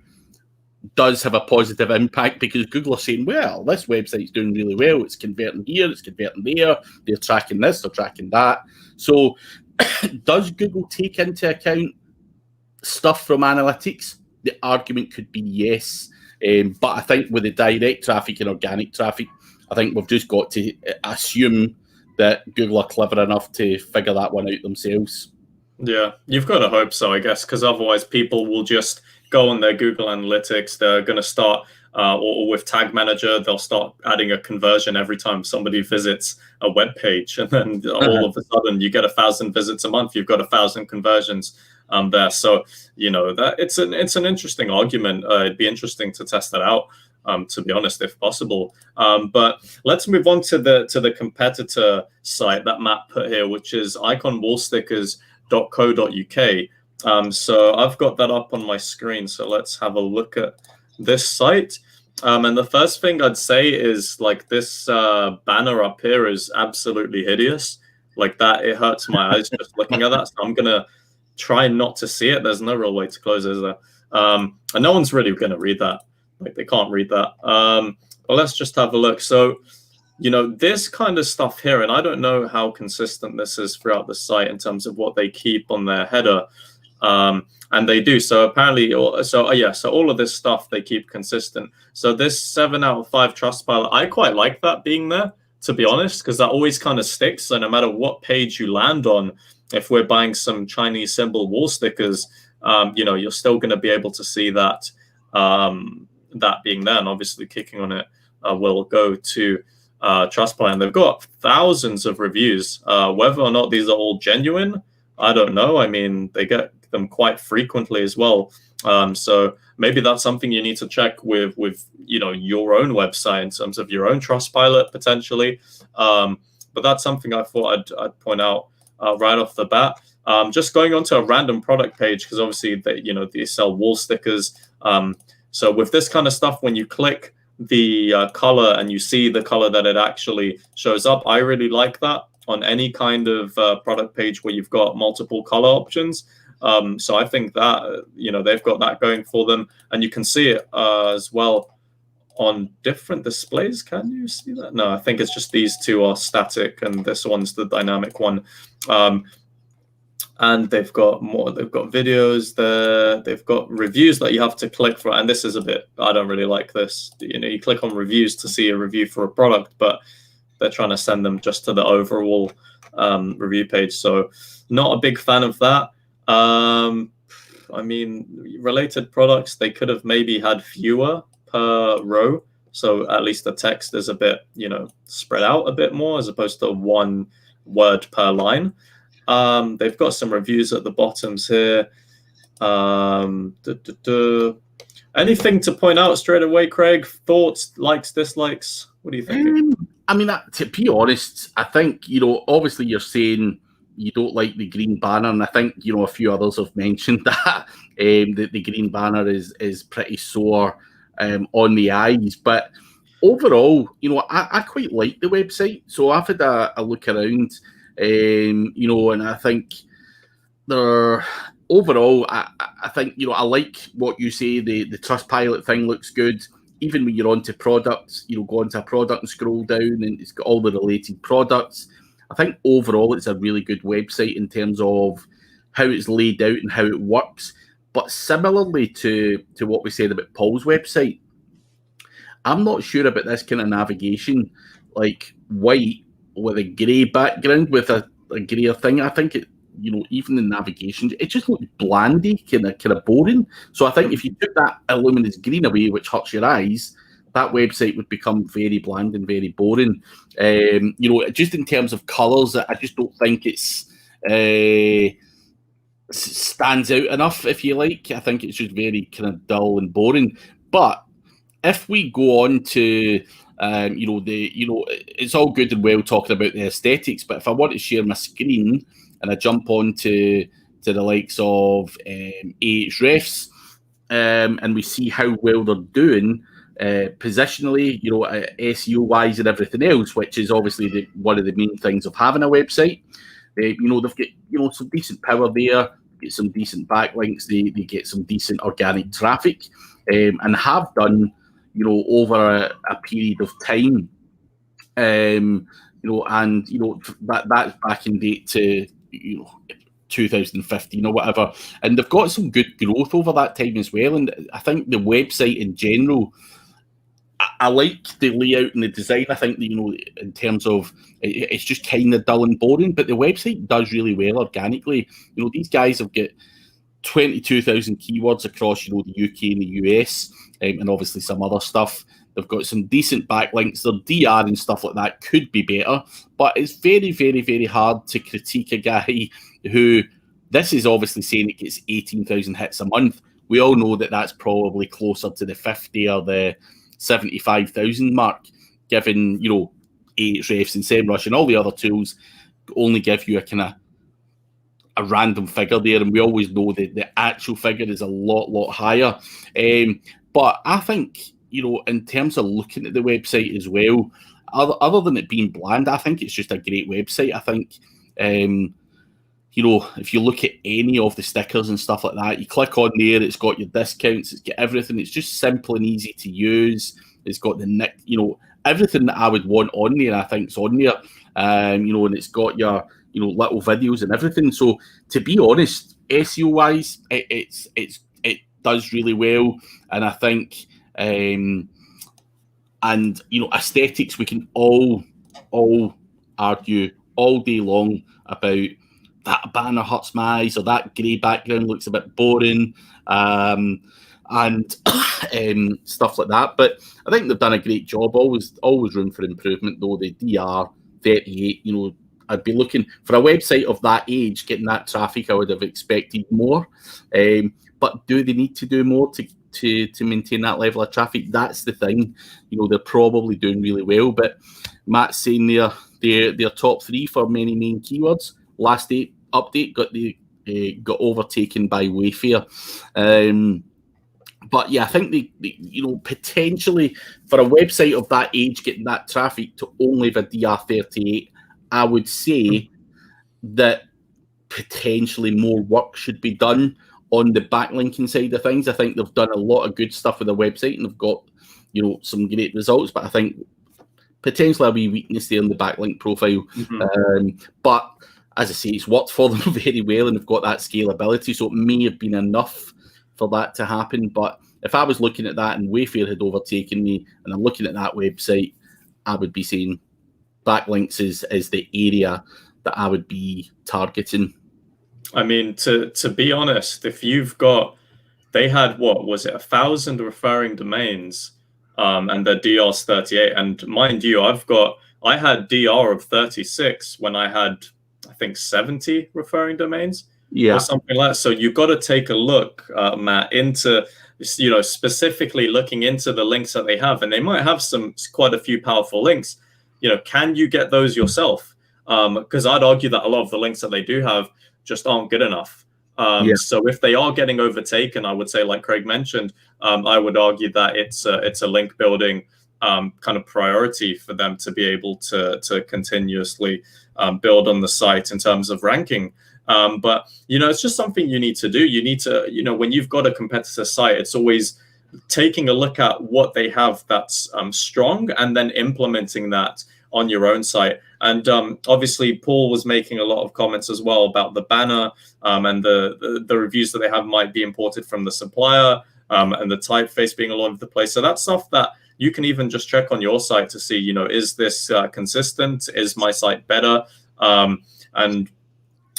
Speaker 2: does have a positive impact, because Google are saying, well, this website's doing really well. It's converting here, it's converting there. They're tracking this, they're tracking that. So does Google take into account stuff from analytics? The argument could be yes. But I think with the direct traffic and organic traffic, I think we've just got to assume that Google are clever enough to figure that one out themselves.
Speaker 1: Yeah, you've got to hope so, I guess, because otherwise people will just go on their Google Analytics. They're going to start, or with Tag Manager, they'll start adding a conversion every time somebody visits a web page. And then all of a sudden you get 1,000 visits a month. You've got 1,000 conversions there. So, that it's an interesting argument. It'd be interesting to test that out. to be honest, if possible. But let's move on to the competitor site that Matt put here, which is iconwallstickers.co.uk. So I've got that up on my screen. So let's have a look at this site. And the first thing I'd say is like this banner up here is absolutely hideous. Like that, it hurts my eyes just looking at that. So I'm gonna try not to see it. There's no real way to close it, is there? And no one's really gonna read that. Like they can't read that. Well, let's just have a look. So, you know, this kind of stuff here, and I don't know how consistent this is throughout the site in terms of what they keep on their header. And they do. So apparently, so all of this stuff they keep consistent. So this 7 out of 5 Trustpilot, I quite like that being there, to be honest, because that always kind of sticks. So no matter what page you land on, if we're buying some Chinese symbol wall stickers, you know, you're still going to be able to see that that being there. And obviously, clicking on it will go to Trustpilot. And they've got thousands of reviews. Whether or not these are all genuine, I don't know. I mean, they get them quite frequently as well. So maybe that's something you need to check with you know, your own website in terms of your own Trustpilot potentially. But that's something I thought I'd point out right off the bat. Just going onto a random product page, because obviously they sell wall stickers. So with this kind of stuff, when you click the color and you see the color that it actually shows up, I really like that on any kind of product page where you've got multiple color options. So I think that, you know, they've got that going for them, and you can see it as well on different displays. Can you see that? No, I think it's just these two are static and this one's the dynamic one. And they've got more, they've got videos there, they've got reviews that you have to click for. And this is a bit, I don't really like this. You know, you click on reviews to see a review for a product, but they're trying to send them just to the overall review page. So not a big fan of that. I mean, related products, they could have maybe had fewer per row. So at least the text is a bit, you know, spread out a bit more as opposed to one word per line. They've got some reviews at the bottoms here. Anything to point out straight away, Craig? Thoughts, likes, dislikes? What do you think?
Speaker 2: I mean, to be honest, I think, you know, obviously you're saying you don't like the green banner, and I think, you know, a few others have mentioned that the green banner is pretty sore on the eyes. But overall, you know, I quite like the website. So I've had a look around, you know, and I think overall, I think, you know, I like what you say. The Trustpilot thing looks good. Even when you're onto products, you know, go onto a product and scroll down and it's got all the related products. I think overall it's a really good website in terms of how it's laid out and how it works. But similarly to what we said about Paul's website, I'm not sure about this kind of navigation, like white with a grey background with a greyer thing. I think it, you know, even the navigation, it just looks blandy, kind of boring. So I think if you took that luminous green away, which hurts your eyes, that website would become very bland and very boring. You know, just in terms of colours, I just don't think it's stands out enough, if you like. I think it's just very kind of dull and boring. But if we go on to you know, it's all good and well talking about the aesthetics, but if I want to share my screen and I jump on to the likes of Ahrefs, and we see how well they're doing positionally, you know, SEO wise and everything else, which is obviously one of the main things of having a website. You know, they've got, you know, some decent power there, get some decent backlinks, they get some decent organic traffic, and have done, you know, over a period of time. You know, and you know that's back in date to, you know, 2015 or whatever, and they've got some good growth over that time as well. And I think the website in general, I like the layout and the design. I think that, you know, in terms of it's just kind of dull and boring, but the website does really well organically. You know, these guys have got 22,000 keywords across, you know, the UK and the US, and obviously some other stuff. They've got some decent backlinks. Their DR and stuff like that could be better, but it's very, very, very hard to critique a guy who, this is obviously saying it gets 18,000 hits a month. We all know that that's probably closer to the 50 or the 75,000 mark, given, you know, Ahrefs and SEMrush and all the other tools only give you a kind of a random figure there, and we always know that the actual figure is a lot higher. But I think, you know, in terms of looking at the website as well, other than it being bland, I think it's just a great website. I think, you know, if you look at any of the stickers and stuff like that, you click on there, it's got your discounts, it's got everything. It's just simple and easy to use. It's got the, you know, everything that I would want on there, I think, is on there. You know, and it's got your, you know, little videos and everything. So to be honest, SEO wise, it does really well. And I think, and you know, aesthetics, we can all argue all day long about that banner hurts my eyes, or that grey background looks a bit boring, and stuff like that. But I think they've done a great job. Always room for improvement, though. The DR38, you know, I'd be looking for a website of that age, getting that traffic. I would have expected more. But do they need to do more to maintain that level of traffic? That's the thing. You know, they're probably doing really well. But Matt's saying they're top 3 for many main keywords. Last update got overtaken by Wayfair. But yeah, I think they, you know, potentially for a website of that age, getting that traffic to only the DR38, I would say that potentially more work should be done on the backlinking side of things. I think they've done a lot of good stuff with the website and they've got, you know, some great results, but I think potentially a wee weakness there in the backlink profile. But as I say, it's worked for them very well and they've got that scalability, so it may have been enough for that to happen. But if I was looking at that and Wayfair had overtaken me and I'm looking at that website, I would be saying backlinks is the area that I would be targeting.
Speaker 1: I mean, to be honest, if you've got, they had, what was it, 1,000 referring domains, and the DR's 38. And mind you, I had DR of 36 when I had, I think, 70 referring domains, or something like that. So you've got to take a look, Matt, into, you know, specifically looking into the links that they have, and they might have quite a few powerful links. You know, can you get those yourself? Because I'd argue that a lot of the links that they do have just aren't good enough. So if they are getting overtaken, I would say, like Craig mentioned, I would argue that it's a link building kind of priority for them to be able to continuously build on the site in terms of ranking. But, you know, it's just something you need to do. You need to, you know, when you've got a competitor site, it's always taking a look at what they have that's strong and then implementing that on your own site. And obviously, Paul was making a lot of comments as well about the banner and the reviews that they have might be imported from the supplier, and the typeface being all over the place. So that's stuff that you can even just check on your site to see, you know, is this consistent? Is my site better?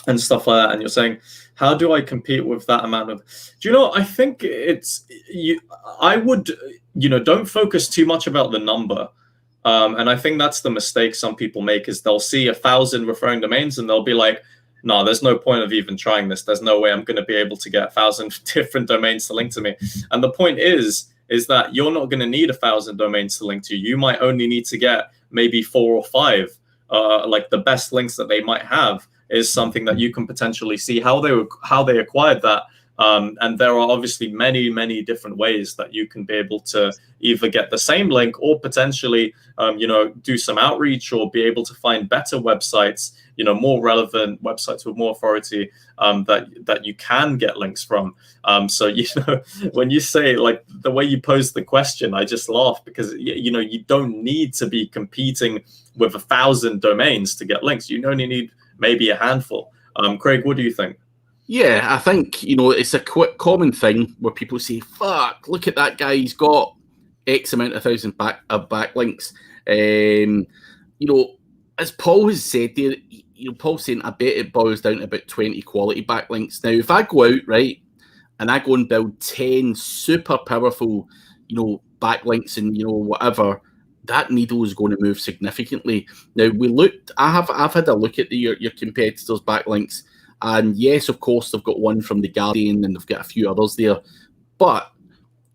Speaker 1: And stuff like that. And you're saying, how do I compete with that amount of? Do you know? I think I would, you know, don't focus too much about the number. And I think that's the mistake some people make, is they'll see 1,000 referring domains and they'll be like, no, there's no point of even trying this. There's no way I'm going to be able to get 1,000 different domains to link to me. And the point is that you're not going to need 1,000 domains to link to you. You might only need to get maybe 4 or 5. Like the best links that they might have is something that you can potentially see how they acquired that. And there are obviously many, many different ways that you can be able to either get the same link or potentially, you know, do some outreach or be able to find better websites, you know, more relevant websites with more authority, that you can get links from. So, you know, when you say, like, the way you pose the question, I just laugh because, you know, you don't need to be competing with 1,000 domains to get links. You only need maybe a handful. Craig, what do you think?
Speaker 2: Yeah, I think, you know, it's a common thing where people say, fuck, look at that guy, he's got X amount of thousand backlinks. You know, as Paul has said there, you know, Paul's saying, I bet it boils down to about 20 quality backlinks. Now, if I go out, right, and I go and build 10 super powerful, you know, backlinks and, you know, whatever, that needle is going to move significantly. Now, I've had a look at your competitors' backlinks. And yes, of course, they've got one from The Guardian and they've got a few others there. But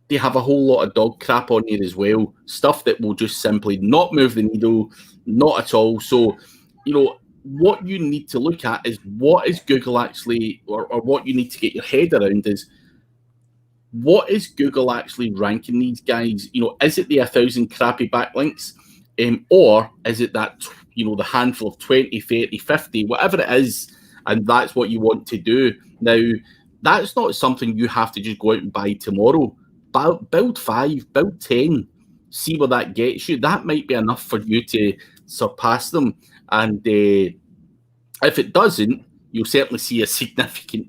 Speaker 2: they have a whole lot of dog crap on here as well. Stuff that will just simply not move the needle, not at all. So, what you need to look at is what is Google actually, or what you need to get your head around is, what is Google actually ranking these guys? Is it the 1,000 crappy backlinks, or is it that, the handful of 20, 30, 50, whatever it is, and that's what you want to do. Now, that's not something you have to just go out and buy tomorrow. Build 5, build 10, see where that gets you. That might be enough for you to surpass them. And if it doesn't, you'll certainly see a significant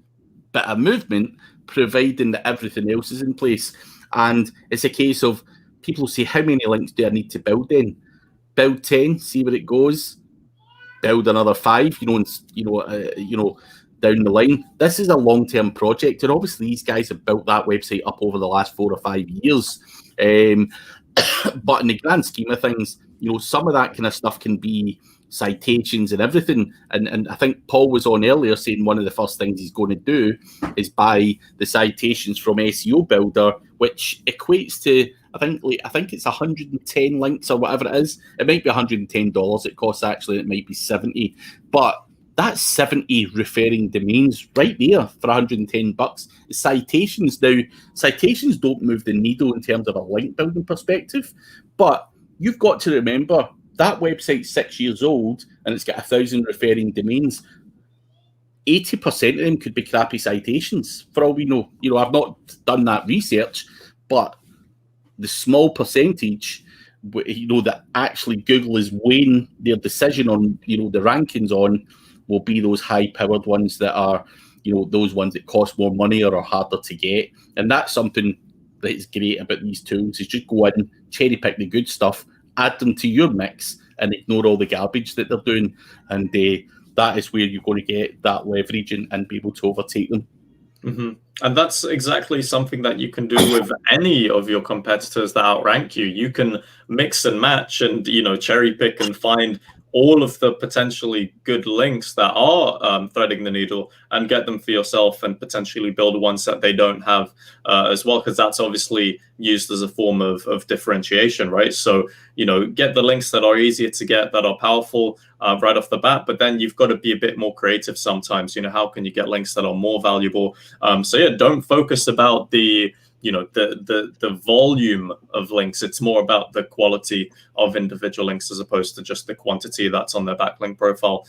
Speaker 2: bit of movement, providing that everything else is in place. And it's a case of people say, how many links do I need to build in? Build 10, see where it goes. Build another 5, down the line. This is a long-term project, and obviously these guys have built that website up over the last 4 or 5 years. But in the grand scheme of things, some of that kind of stuff can be citations and everything. And I think Paul was on earlier saying one of the first things he's going to do is buy the citations from SEO Builder, which equates to I think it's 110 links or whatever it is. It might be $110. It costs actually. It might be 70, but that's 70 referring domains right there for $110. Citations now. Citations don't move the needle in terms of a link building perspective, but you've got to remember that website's 6 years old and it's got 1,000 referring domains. 80% of them could be crappy citations, for all we know. I've not done that research, but the small percentage, that actually Google is weighing their decision on, the rankings on, will be those high-powered ones that are, those ones that cost more money or are harder to get. And that's something that is great about these tools, is just go in, cherry-pick the good stuff, add them to your mix, and ignore all the garbage that they're doing. And that is where you're going to get that leverage and be able to overtake them.
Speaker 1: Mm-hmm. And that's exactly something that you can do with any of your competitors that outrank you. You can mix and match and, cherry pick and find all of the potentially good links that are threading the needle and get them for yourself and potentially build ones that they don't have as well, because that's obviously used as a form of differentiation, right? So, get the links that are easier to get, that are powerful right off the bat, but then you've got to be a bit more creative sometimes. How can you get links that are more valuable? Don't focus about the volume of links. It's more about the quality of individual links as opposed to just the quantity that's on their backlink profile.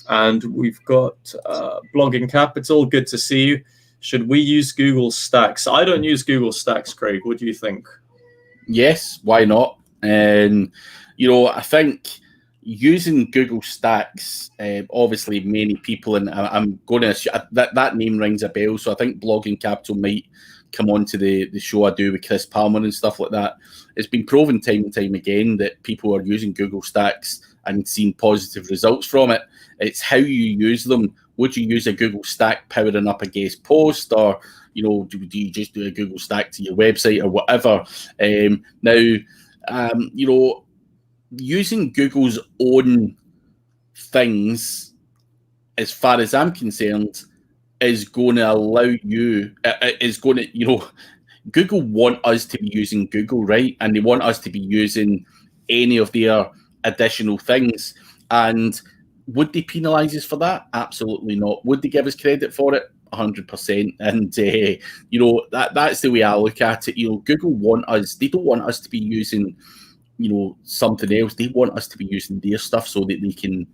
Speaker 1: And we've got Blogging Capital. Good to see you. Should we use Google Stacks? I don't use Google Stacks, Craig. What do you think? Yes,
Speaker 2: why not? And I think using Google Stacks, obviously many people, and I'm going to that name rings a bell. So I think Blogging Capital might come on to the show I do with Chris Palmer and stuff like that. It's been proven time and time again that people are using Google Stacks and seeing positive results from it. It's how you use them. Would you use a Google Stack powering up a guest post, or do you just do a Google Stack to your website or whatever? Using Google's own things, as far as I'm concerned, is going to allow you, Google want us to be using Google, right? And they want us to be using any of their additional things. And would they penalise us for that? Absolutely not. Would they give us credit for it? 100%. And, that's the way I look at it. Google want us, they don't want us to be using, something else. They want us to be using their stuff so that they can,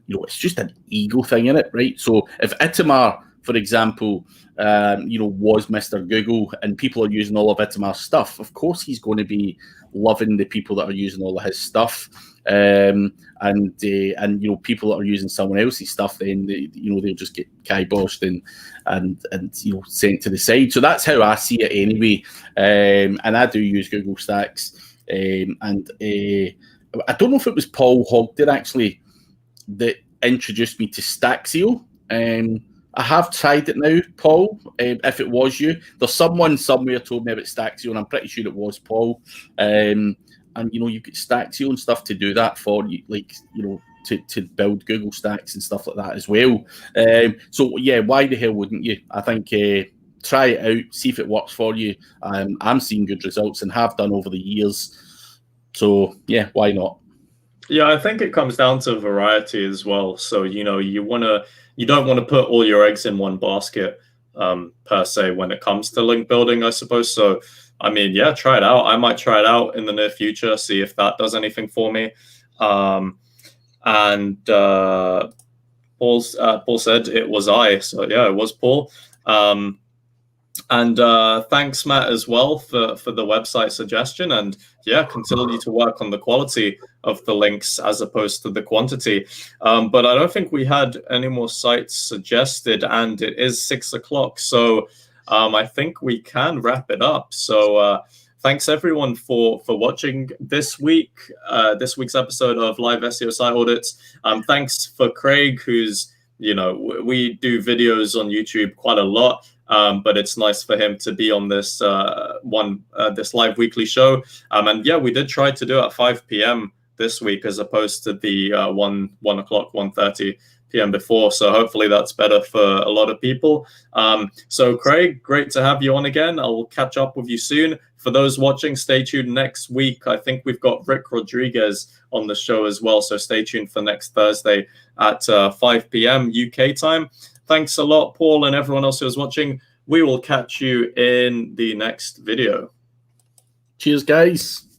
Speaker 2: it's just an ego thing in it, right? So if Itamar, for example, was Mr. Google and people are using all of Itamar's stuff, of course he's going to be loving the people that are using all of his stuff. And people that are using someone else's stuff, then they'll just get kiboshed and sent to the side. So that's how I see it anyway. And I do use Google Stacks. I don't know if it was Paul Hogden actually that introduced me to Staxio. I have tried it now, Paul. If it was you, there's someone somewhere told me about Staxio, and I'm pretty sure it was Paul. And you get Staxio and stuff to do that for you, to build Google Stacks and stuff like that as well. So yeah, why the hell wouldn't you? I think try it out, see if it works for you. I'm seeing good results and have done over the years. So yeah, why not?
Speaker 1: Yeah, I think it comes down to variety as well. So, you know, you don't want to put all your eggs in one basket, per se, when it comes to link building, I suppose. So, I mean, yeah, try it out. I might try it out in the near future, see if that does anything for me. Paul said it was I. So yeah, it was Paul. Thanks, Matt, as well for the website suggestion. And yeah, continue to work on the quality of the links as opposed to the quantity. But I don't think we had any more sites suggested, and it is 6 o'clock. So I think we can wrap it up. So thanks everyone for watching this week's episode of Live SEO Site Audits. Thanks for Craig, who's, you know, we do videos on YouTube quite a lot. But it's nice for him to be on this this live weekly show. And yeah, we did try to do it at 5 p.m. this week as opposed to the 1:30 p.m. before. So hopefully that's better for a lot of people. So Craig, great to have you on again. I'll catch up with you soon. For those watching, stay tuned next week. I think we've got Rick Rodriguez on the show as well. So stay tuned for next Thursday at 5 p.m. UK time. Thanks a lot, Paul, and everyone else who is watching. We will catch you in the next video.
Speaker 2: Cheers, guys.